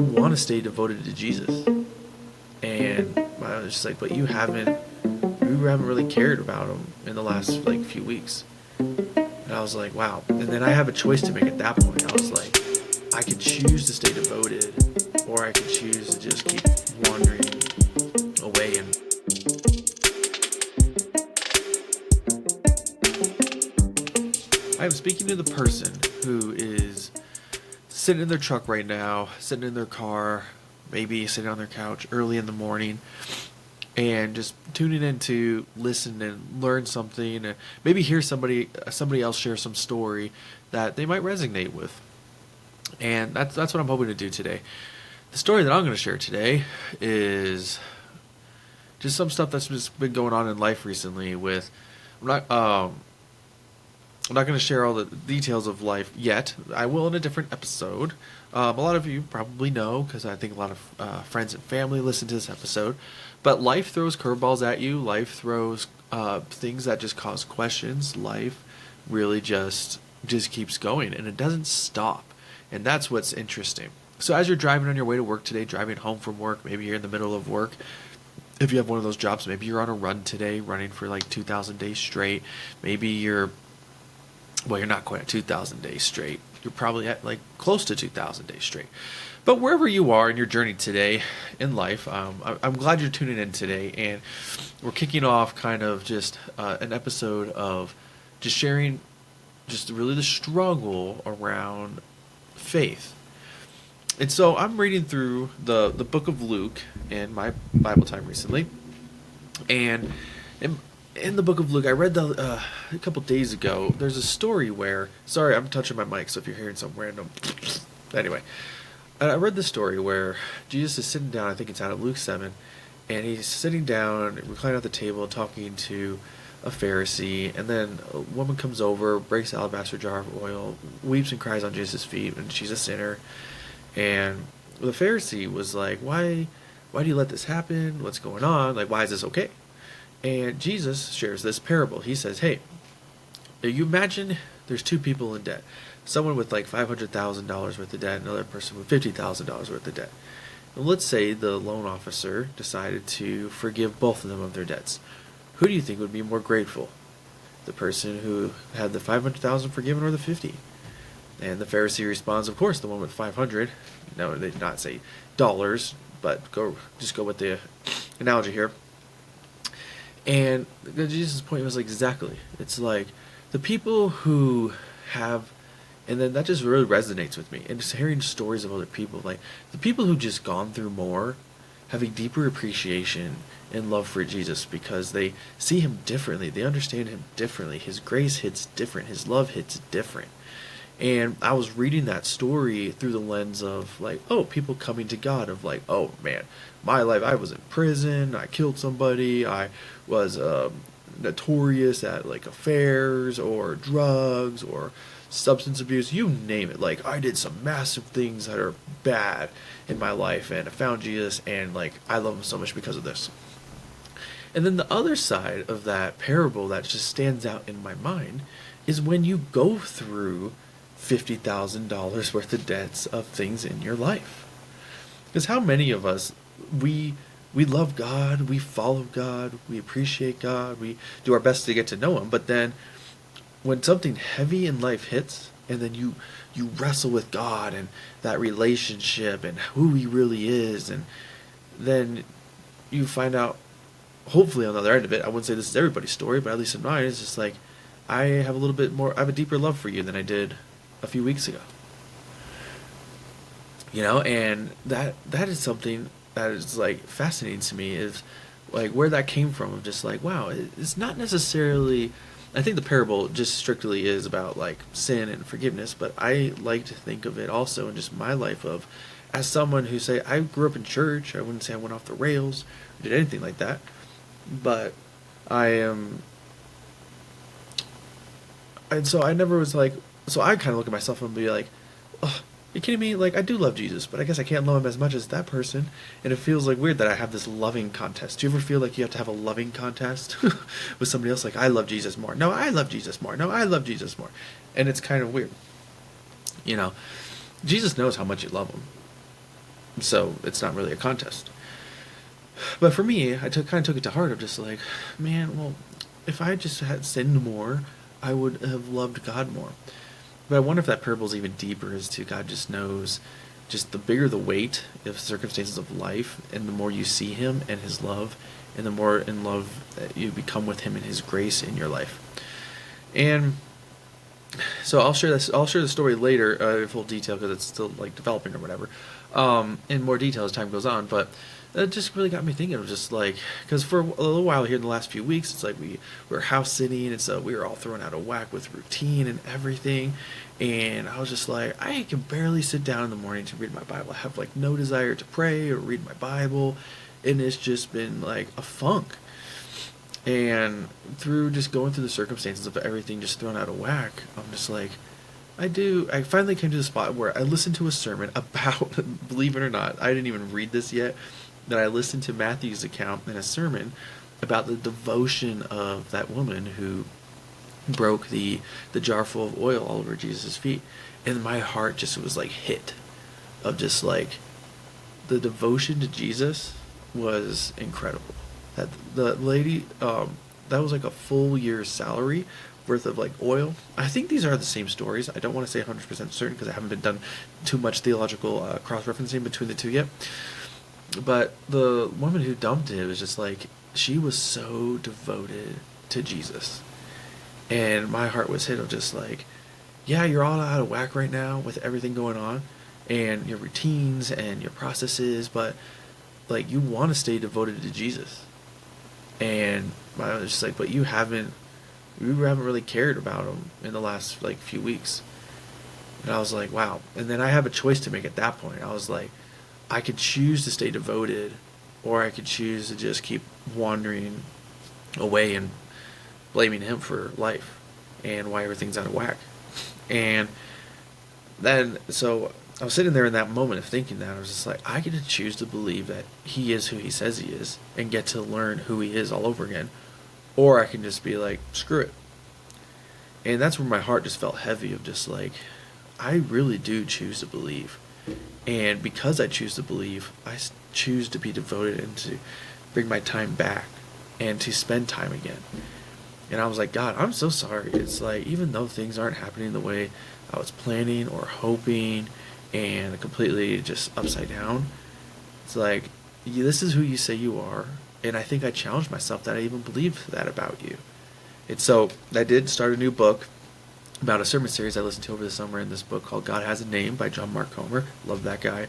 you want to stay devoted to Jesus. And I was just like, but you haven't really cared about him in the last like few weeks. And I was like, wow. And then I have a choice to make at that point. I was like, I could choose to stay devoted, or I could choose to just keep wandering away. And I'm speaking to the person who is sitting in their truck right now, sitting in their car, maybe sitting on their couch early in the morning, and just tuning in to listen and learn something, and maybe hear somebody else share some story that they might resonate with. And that's what I'm hoping to do today. The story that I'm going to share today is just some stuff that's just been going on in life recently. I'm not going to share all the details of life yet. I will in a different episode. A lot of you probably know, because I think a lot of friends and family listen to this episode. But life throws curveballs at you. Life throws things that just cause questions. Life really just keeps going, and it doesn't stop. And that's what's interesting. So as you're driving on your way to work today, driving home from work, maybe you're in the middle of work. If you have one of those jobs, maybe you're on a run today, running for like 2,000 days straight. Maybe you're not quite at 2,000 days straight. You're probably at like close to 2,000 days straight. But wherever you are in your journey today in life, I'm glad you're tuning in today. And we're kicking off kind of just an episode of just sharing just really the struggle around faith. And so I'm reading through the book of Luke in my Bible time recently. And in the book of Luke, I read a couple days ago, there's a story where, sorry, I'm touching my mic, so if you're hearing some random, anyway, I read the story where Jesus is sitting down, I think it's out of Luke 7, and he's sitting down, reclining at the table, talking to a Pharisee, and then a woman comes over, breaks the alabaster jar of oil, weeps and cries on Jesus' feet, and she's a sinner. And the Pharisee was like, why do you let this happen? What's going on? Like, why is this okay? And Jesus shares this parable. He says, hey, you imagine there's two people in debt. Someone with like $500,000 worth of debt, and another person with $50,000 worth of debt. And let's say the loan officer decided to forgive both of them of their debts. Who do you think would be more grateful? The person who had the $500,000 forgiven, or the 50? And the Pharisee responds, of course, the one with 500. No, they did not say dollars, but just go with the analogy here. And Jesus' point was like, exactly. It's like the people who have, and then that just really resonates with me. And just hearing stories of other people, like the people who just gone through more have a deeper appreciation and love for Jesus, because they see him differently. They understand him differently. His grace hits different. His love hits different. And I was reading that story through the lens of like, oh, people coming to God, of like, oh man, my life, I was in prison, I killed somebody, I was notorious at like affairs or drugs or substance abuse, you name it. Like, I did some massive things that are bad in my life, and I found Jesus, and like, I love him so much because of this. And then the other side of that parable that just stands out in my mind is when you go through $50,000 worth of debts of things in your life. Because how many of us, we love God, we follow God, we appreciate God, we do our best to get to know him, but then when something heavy in life hits, and then you wrestle with God and that relationship and who he really is, and then you find out, hopefully on the other end of it, I wouldn't say this is everybody's story, but at least in mine, it's just like, I have a deeper love for you than I did a few weeks ago. You know, and that is something that is like fascinating to me, is like where that came from, of just like, wow, it's not necessarily, I think the parable just strictly is about like sin and forgiveness, but I like to think of it also in just my life of, as someone who say, I grew up in church, I wouldn't say I went off the rails or did anything like that, but and so I never was like, so I kind of look at myself and be like, oh, you kidding me? Like, I do love Jesus, but I guess I can't love him as much as that person. And it feels like weird that I have this loving contest. Do you ever feel like you have to have a loving contest with somebody else? Like, I love Jesus more. No, I love Jesus more. No, I love Jesus more. And it's kind of weird. You know, Jesus knows how much you love him. So it's not really a contest. But for me, I kind of took it to heart of just like, man, well, if I just had sinned more, I would have loved God more. But I wonder if that parable is even deeper as to God just knows, just the bigger the weight of circumstances of life, and the more you see Him and His love, and the more in love that you become with Him and His grace in your life. And so I'll share this. I'll share the story later in full detail because it's still like developing or whatever, in more detail as time goes on. But it just really got me thinking of just like, because for a little while here in the last few weeks, it's like we were house sitting, and so we were all thrown out of whack with routine and everything. And I was just like, I can barely sit down in the morning to read my Bible. I have like no desire to pray or read my Bible, and it's just been like a funk. And through just going through the circumstances of everything just thrown out of whack, I'm just like, I finally came to the spot where I listened to a sermon about, believe it or not, I didn't even read this yet, that I listened to Matthew's account in a sermon about the devotion of that woman who broke the jar full of oil all over Jesus' feet. And my heart just was like hit of just like, the devotion to Jesus was incredible. That the lady, that was like a full year's salary worth of like oil. I think these are the same stories. I don't want to say 100% certain because I haven't been done too much theological cross-referencing between the two yet. But the woman who dumped it was just like, she was so devoted to Jesus. And my heart was hit of just like, yeah, you're all out of whack right now with everything going on and your routines and your processes, but like, you want to stay devoted to Jesus. And I was just like, but you haven't really cared about him in the last like few weeks. And I was like, wow. And then I have a choice to make at that point. I was like, I could choose to stay devoted, or I could choose to just keep wandering away and blaming him for life and why everything's out of whack. And then, so I was sitting there in that moment of thinking that, I was just like, I get to choose to believe that he is who he says he is and get to learn who he is all over again. Or I can just be like, screw it. And that's where my heart just felt heavy of just like, I really do choose to believe. And because I choose to believe, I choose to be devoted and to bring my time back and to spend time again. And I was like, God, I'm so sorry. It's like, even though things aren't happening the way I was planning or hoping and completely just upside down, it's like, this is who you say you are. And I think I challenged myself that I even believed that about you. And so I did start a new book about a sermon series I listened to over the summer in this book called God Has a Name by John Mark Comer. Love that guy.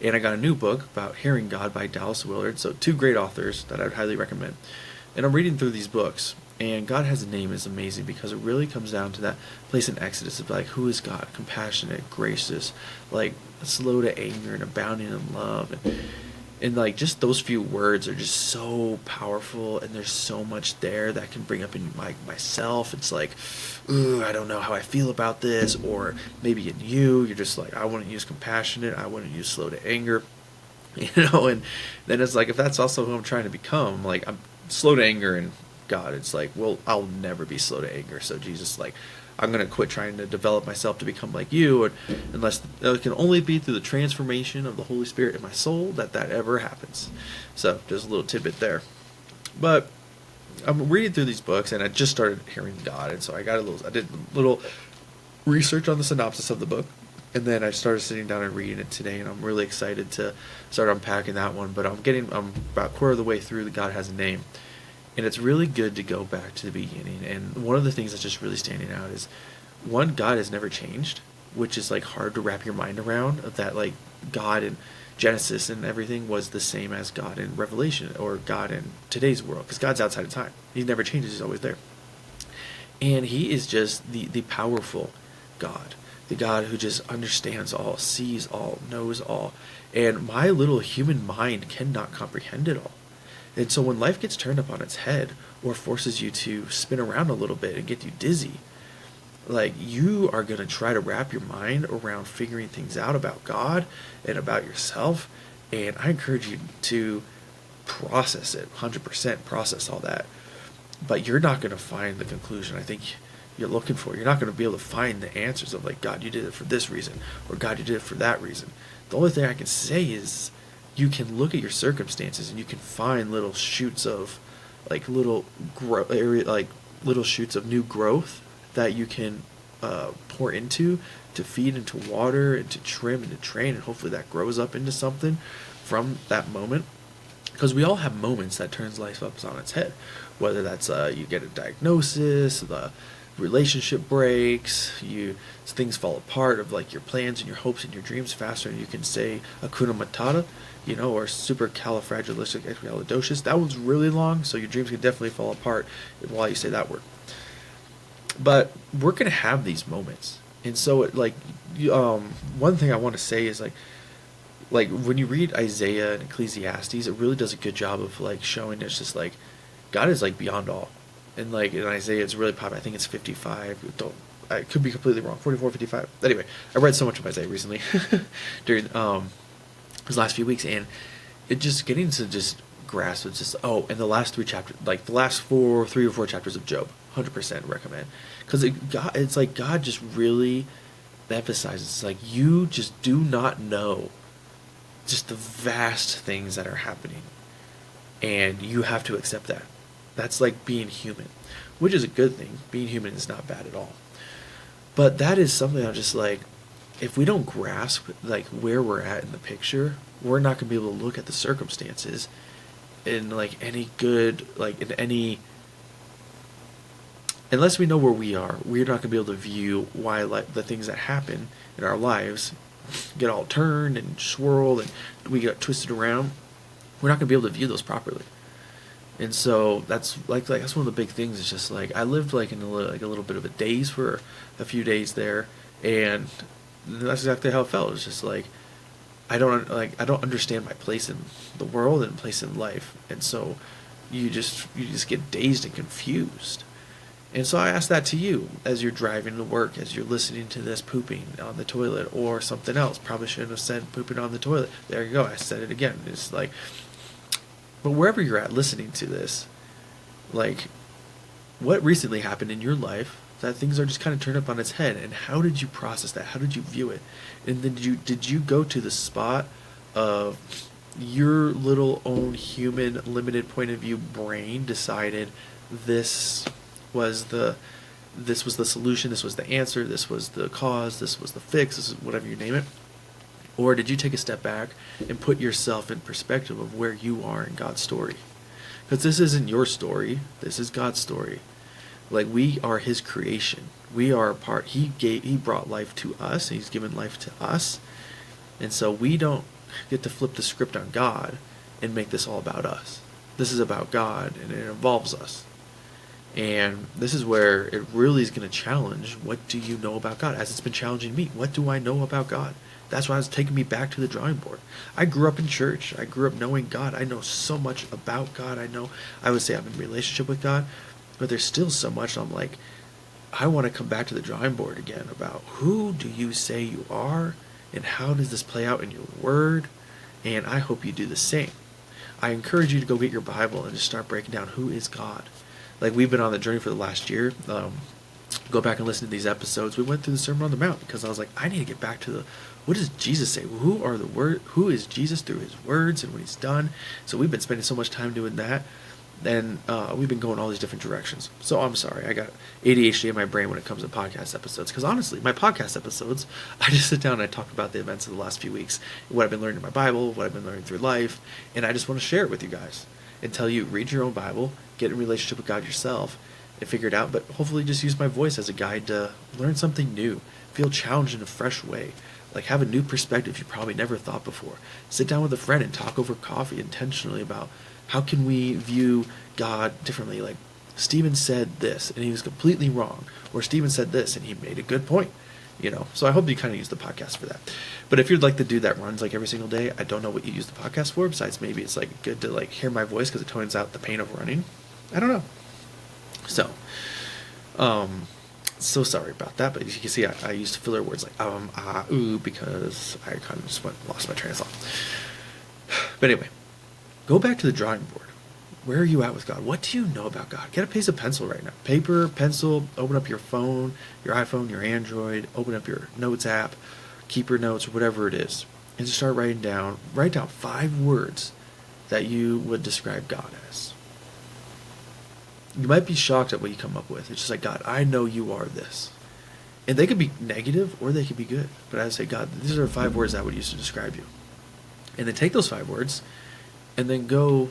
And I got a new book about Hearing God by Dallas Willard. So two great authors that I would highly recommend. And I'm reading through these books. And God Has a Name is amazing because it really comes down to that place in Exodus of like, who is God? Compassionate, gracious, like slow to anger and abounding in love. And like just those few words are just so powerful, and there's so much there that can bring up in myself. It's like, ooh, I don't know how I feel about this. Or maybe in you're just like, I wouldn't use compassionate, I wouldn't use slow to anger. And then it's like, if that's also who I'm trying to become, like I'm slow to anger and God, it's like, well, I'll never be slow to anger. So Jesus, like, I'm going to quit trying to develop myself to become like you, unless it can only be through the transformation of the Holy Spirit in my soul that ever happens. So just a little tidbit there. But I'm reading through these books, and I just started hearing God, and so I did a little research on the synopsis of the book, and then I started sitting down and reading it today, and I'm really excited to start unpacking that one. But I'm about a quarter of the way through the God Has a Name. And it's really good to go back to the beginning. And one of the things that's just really standing out is, one, God has never changed, which is like hard to wrap your mind around, of that like God in Genesis and everything was the same as God in Revelation or God in today's world, because God's outside of time. He never changes. He's always there. And he is just the powerful God, the God who just understands all, sees all, knows all. And my little human mind cannot comprehend it all. And so when life gets turned up on its head or forces you to spin around a little bit and get you dizzy, like, you are going to try to wrap your mind around figuring things out about God and about yourself. And I encourage you to process it, 100% process all that. But you're not going to find the conclusion I think you're looking for. You're not going to be able to find the answers of like, God, you did it for this reason, or God, you did it for that reason. The only thing I can say is you can look at your circumstances and you can find little shoots of like little shoots of new growth that you can pour into, to feed, and to water, and to trim, and to train, and hopefully that grows up into something from that moment. Because we all have moments that turns life up on its head, whether that's you get a diagnosis, the relationship breaks, things fall apart of like your plans and your hopes and your dreams faster, and you can say Hakuna Matata, or supercalifragilisticexpialidocious. That one's really long, so your dreams can definitely fall apart while you say that word. But we're gonna have these moments, and so one thing I want to say is like when you read Isaiah and Ecclesiastes, it really does a good job of like showing it's just like God is like beyond all. And like in Isaiah, it's really popular. I think it's 55. I could be completely wrong. 44, 55. Anyway, I read so much of Isaiah recently during these last few weeks, and it just getting to just grasp. It's just and the last 3 chapters, like the last 3 or 4 chapters of Job, 100% recommend, because it's like God just really emphasizes. It's like you just do not know just the vast things that are happening, and you have to accept that. That's like being human, which is a good thing. Being human is not bad at all. But that is something I'm just like, if we don't grasp like where we're at in the picture, we're not going to be able to look at the circumstances in like any good, like in any, unless we know where we are, we're not going to be able to view why like the things that happen in our lives get all turned and swirled and we get twisted around. We're not going to be able to view those properly. And so that's that's one of the big things. Is just like I lived like in a little bit of a daze for a few days there, and that's exactly how it felt. It's just like I don't understand my place in the world and place in life, and so you just get dazed and confused. And so I ask that to you as you're driving to work, as you're listening to this pooping on the toilet or something else. Probably shouldn't have said pooping on the toilet. There you go. I said it again. It's like. But wherever you're at listening to this, like, what recently happened in your life that things are just kind of turned up on its head, and how did you process that? How did you view it? And then did you go to the spot of your little own human limited point of view brain decided this was the solution, this was the answer, this was the cause, this was the fix, this is whatever you name it? Or did you take a step back and put yourself in perspective of where you are in God's story? Because this isn't your story. This is God's story. Like, we are His creation. We are a part. He brought life to us. He's given life to us. And so we don't get to flip the script on God and make this all about us. This is about God, and it involves us. And this is where it really is going to challenge, what do you know about God? As it's been challenging me, what do I know about God? That's why it's taking me back to the drawing board. I grew up in church. I grew up knowing God. I know so much about God. I would say I'm in a relationship with God, but there's still so much I'm like, I want to come back to the drawing board again about who do you say you are and how does this play out in your word? And I hope you do the same. I encourage you to go get your Bible and just start breaking down who is God. Like, we've been on the journey for the last year. Go back and listen to these episodes. We went through the Sermon on the Mount because I was like, I need to get back to what does Jesus say? Who is Jesus through His words and what He's done? So we've been spending so much time doing that, and we've been going all these different directions. So I'm sorry, I got ADHD in my brain when it comes to podcast episodes. Because honestly, my podcast episodes, I just sit down and I talk about the events of the last few weeks, what I've been learning in my Bible, what I've been learning through life, and I just want to share it with you guys and tell you, read your own Bible, get in a relationship with God yourself, and figure it out. But hopefully, just use my voice as a guide to learn something new, feel challenged in a fresh way. Like, have a new perspective you probably never thought before. Sit down with a friend and talk over coffee intentionally about how can we view God differently. Like, Stephen said this and he was completely wrong, or Stephen said this and he made a good point. So I hope you kind of use the podcast for that. But if you'd like to do that runs like every single day, I don't know what you use the podcast for, besides maybe it's like good to like hear my voice because it tones out the pain of running. I don't know. So sorry about that, but as you can see, I used filler words like ooh, because I kind of just lost my train of thought. But anyway, go back to the drawing board. Where are you at with God? What do you know about God? Get a piece of pencil right now. Paper, pencil, open up your phone, your iPhone, your Android, open up your notes app, keep your notes, or whatever it is. and just start write down 5 words that you would describe God as. You might be shocked at what you come up with. It's just like, God, I know you are this. And they could be negative or they could be good. But I would say, God, these are 5 words I would use to describe you. And then take those 5 words and then go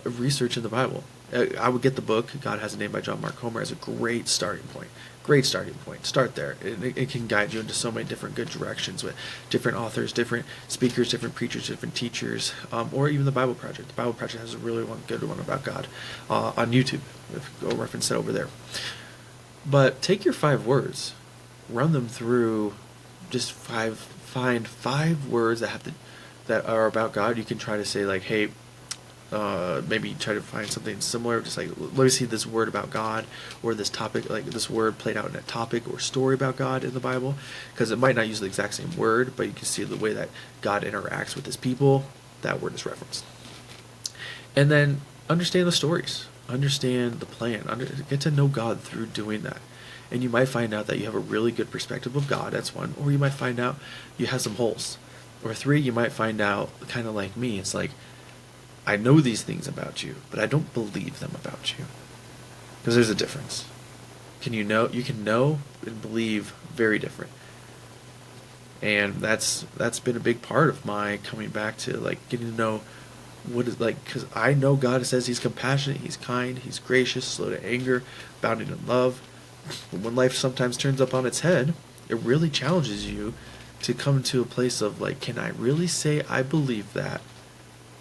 research in the Bible. I would get the book, God Has a Name by John Mark Comer, as a great starting point. Great starting point. Start there. It can guide you into so many different good directions with different authors, different speakers, different preachers, different teachers, or even the Bible Project. The Bible Project has a really good one about God on YouTube. Go reference it over there. But take your 5 words, run them through. Just find 5 words that are about God. You can try to say like, hey. Maybe try to find something similar, just like, let me see this word about God, or this topic, like this word played out in a topic or story about God in the Bible, because it might not use the exact same word, but you can see the way that God interacts with his people, that word is referenced. And then understand the stories, understand the plan, get to know God through doing that. And you might find out that you have a really good perspective of God, that's one, or you might find out you have some holes. Or 3, you might find out, kind of like me, it's like, I know these things about you, but I don't believe them about you. Because there's a difference. You can know and believe very different. And that's been a big part of my coming back to like getting to know what is like, because I know God says he's compassionate, he's kind, he's gracious, slow to anger, abounding in love. But when life sometimes turns up on its head, it really challenges you to come to a place of like, can I really say I believe that?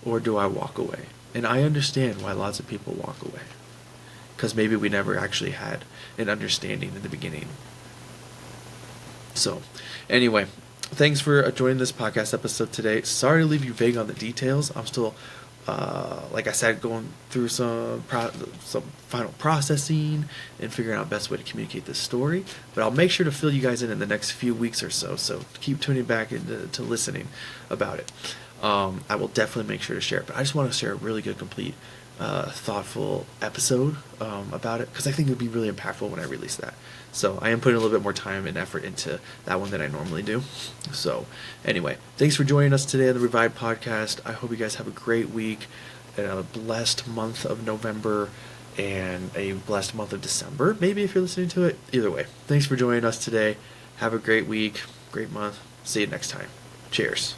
Or do I walk away? And I understand why lots of people walk away. Because maybe we never actually had an understanding in the beginning. So, anyway, thanks for joining this podcast episode today. Sorry to leave you vague on the details. I'm still, like I said, going through some final processing and figuring out the best way to communicate this story. But I'll make sure to fill you guys in the next few weeks or so. So keep tuning back into listening about it. I will definitely make sure to share it, but I just want to share a really good, complete, thoughtful episode about it, because I think it would be really impactful when I release that. So I am putting a little bit more time and effort into that one than I normally do. So anyway, thanks for joining us today on the Revive Podcast. I hope you guys have a great week and a blessed month of November and a blessed month of December, maybe, if you're listening to it. Either way, thanks for joining us today. Have a great week, great month. See you next time. Cheers.